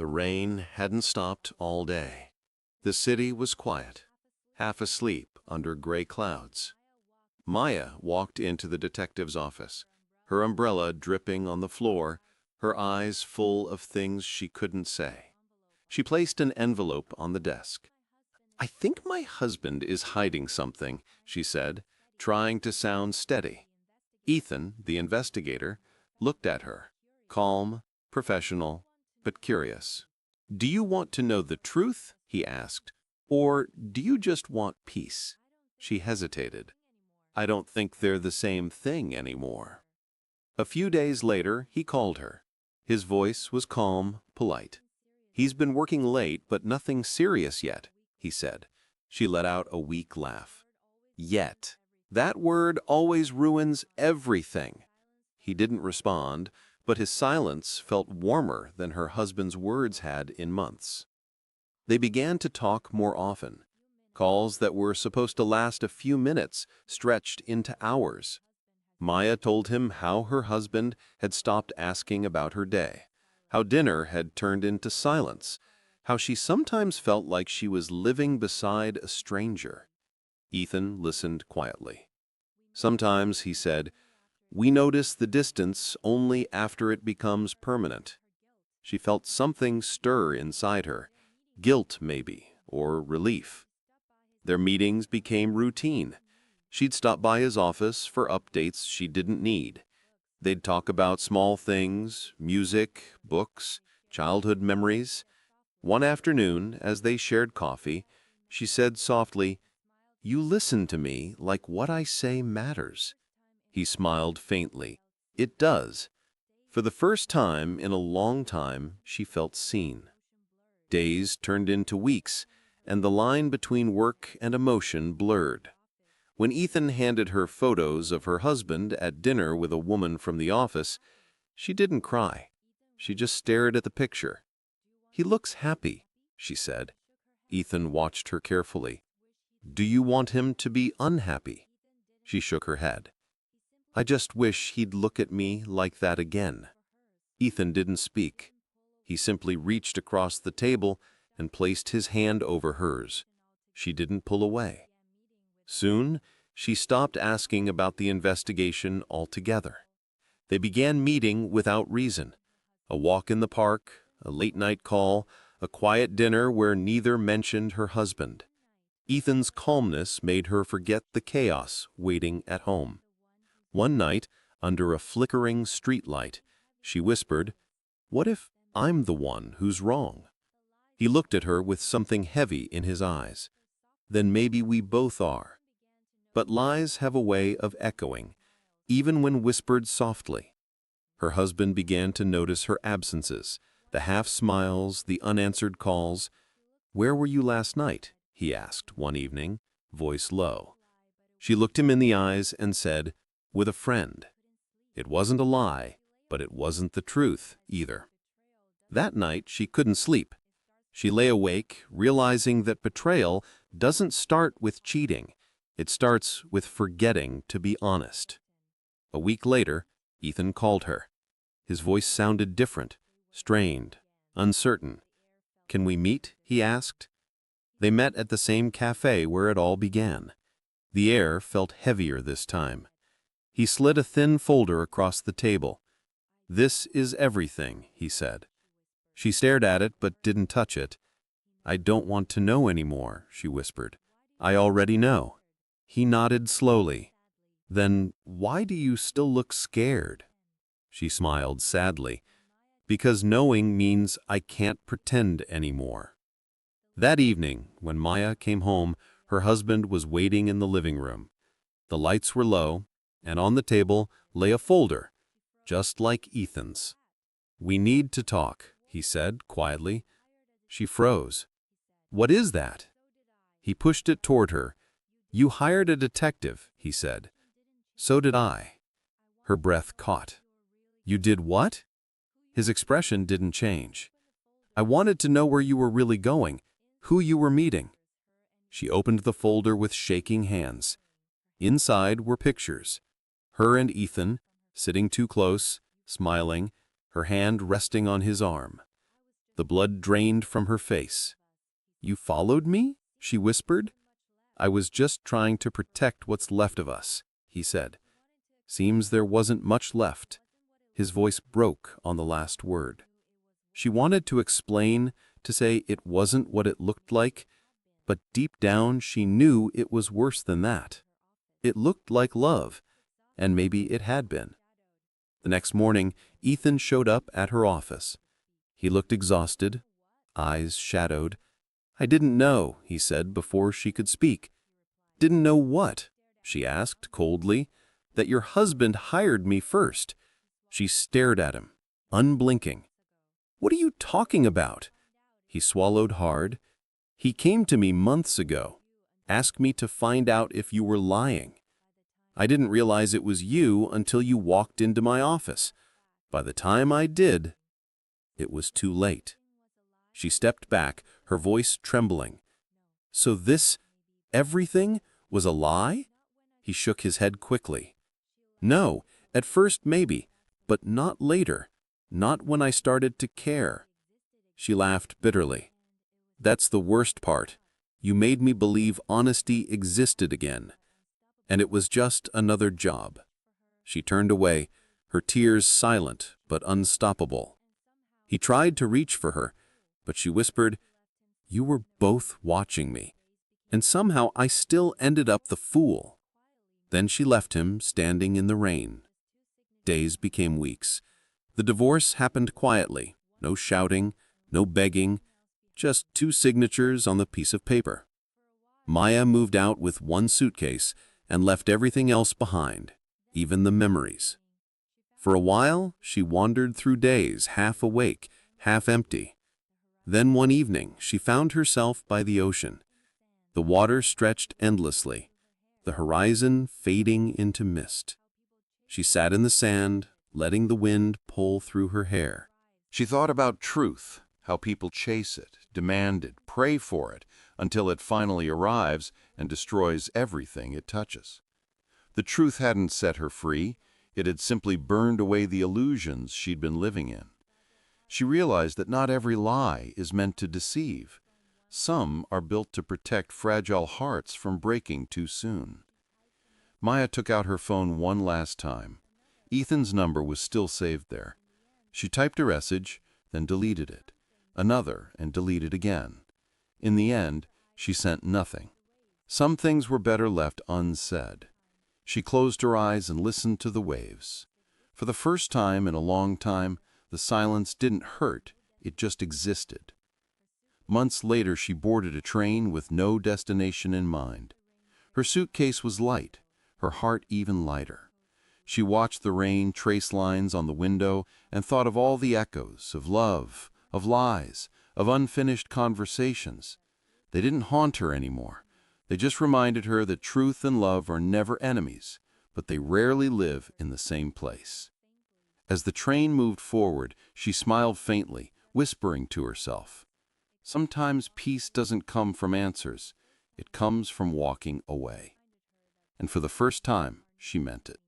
The rain hadn't stopped all day. The city was quiet, half asleep under gray clouds. Maya walked into the detective's office, her umbrella dripping on the floor, her eyes full of things she couldn't say. She placed an envelope on the desk. "I think my husband is hiding something," she said, trying to sound steady. Ethan, the investigator, looked at her, calm, professional, but curious. "Do you want to know the truth?" he asked. "Or do you just want peace?" She hesitated. "I don't think they're the same thing anymore." A few days later, he called her. His voice was calm, polite. "He's been working late, but nothing serious yet," he said. She let out a weak laugh. "Yet. That word always ruins everything." He didn't respond, but his silence felt warmer than her husband's words had in months. They began to talk more often. Calls that were supposed to last a few minutes stretched into hours. Maya told him how her husband had stopped asking about her day, how dinner had turned into silence, how she sometimes felt like she was living beside a stranger. Ethan listened quietly. Sometimes, he said, "We notice the distance only after it becomes permanent." She felt something stir inside her, guilt maybe, or relief. Their meetings became routine. She'd stop by his office for updates she didn't need. They'd talk about small things, music, books, childhood memories. One afternoon, as they shared coffee, she said softly, "You listen to me like what I say matters." He smiled faintly. "It does." For the first time in a long time, she felt seen. Days turned into weeks, and the line between work and emotion blurred. When Ethan handed her photos of her husband at dinner with a woman from the office, she didn't cry. She just stared at the picture. "He looks happy," she said. Ethan watched her carefully. "Do you want him to be unhappy?" She shook her head. "I just wish he'd look at me like that again." Ethan didn't speak. He simply reached across the table and placed his hand over hers. She didn't pull away. Soon, she stopped asking about the investigation altogether. They began meeting without reason. A walk in the park, a late-night call, a quiet dinner where neither mentioned her husband. Ethan's calmness made her forget the chaos waiting at home. One night, under a flickering streetlight, she whispered, "What if I'm the one who's wrong?" He looked at her with something heavy in his eyes. "Then maybe we both are." But lies have a way of echoing, even when whispered softly. Her husband began to notice her absences, the half-smiles, the unanswered calls. "Where were you last night?" he asked one evening, voice low. She looked him in the eyes and said, "With a friend." It wasn't a lie, but it wasn't the truth either. That night, she couldn't sleep. She lay awake, realizing that betrayal doesn't start with cheating. It starts with forgetting to be honest. A week later, Ethan called her. His voice sounded different, strained, uncertain. "Can we meet?" he asked. They met at the same cafe where it all began. The air felt heavier this time. He slid a thin folder across the table. "This is everything," he said. She stared at it but didn't touch it. "I don't want to know anymore," she whispered. "I already know." He nodded slowly. "Then why do you still look scared?" She smiled sadly. "Because knowing means I can't pretend anymore." That evening, when Maya came home, her husband was waiting in the living room. The lights were low, and on the table lay a folder, just like Ethan's. "We need to talk," he said quietly. She froze. "What is that?" He pushed it toward her. "You hired a detective," he said. "So did I." Her breath caught. "You did what?" His expression didn't change. "I wanted to know where you were really going, who you were meeting." She opened the folder with shaking hands. Inside were pictures. Her and Ethan, sitting too close, smiling, her hand resting on his arm. The blood drained from her face. "You followed me?" she whispered. "I was just trying to protect what's left of us," he said. Seems there wasn't much left. His voice broke on the last word. She wanted to explain, to say it wasn't what it looked like, but deep down she knew it was worse than that. It looked like love, and maybe it had been. The next morning, Ethan showed up at her office. He looked exhausted, eyes shadowed. "I didn't know," he said before she could speak. "Didn't know what?" she asked coldly. "That your husband hired me first." She stared at him, unblinking. "What are you talking about?" He swallowed hard. "He came to me months ago, asked me to find out if you were lying. I didn't realize it was you until you walked into my office. By the time I did, it was too late." She stepped back, her voice trembling. "So this, everything, was a lie?" He shook his head quickly. "No, at first maybe, but not later, not when I started to care." She laughed bitterly. "That's the worst part. You made me believe honesty existed again. And it was just another job." She turned away, her tears silent but unstoppable. He tried to reach for her, but she whispered, "You were both watching me, and somehow I still ended up the fool." Then she left him standing in the rain. Days became weeks. The divorce happened quietly, no shouting, no begging, just 2 signatures on the piece of paper. Maya moved out with 1 suitcase and left everything else behind, even the memories. For a while, she wandered through days, half awake, half empty. Then one evening, she found herself by the ocean. The water stretched endlessly, the horizon fading into mist. She sat in the sand, letting the wind pull through her hair. She thought about truth, how people chase it, demand it, pray for it, until it finally arrives and destroys everything it touches. The truth hadn't set her free, it had simply burned away the illusions she'd been living in. She realized that not every lie is meant to deceive. Some are built to protect fragile hearts from breaking too soon. Maya took out her phone one last time. Ethan's number was still saved there. She typed a message, then deleted it. Another, and deleted again. In the end, she sent nothing. Some things were better left unsaid. She closed her eyes and listened to the waves. For the first time in a long time, the silence didn't hurt, it just existed. Months later, she boarded a train with no destination in mind. Her suitcase was light, her heart even lighter. She watched the rain trace lines on the window and thought of all the echoes of love, of lies, of unfinished conversations. They didn't haunt her anymore. They just reminded her that truth and love are never enemies, but they rarely live in the same place. As the train moved forward, she smiled faintly, whispering to herself, "Sometimes peace doesn't come from answers, it comes from walking away." And for the first time, she meant it.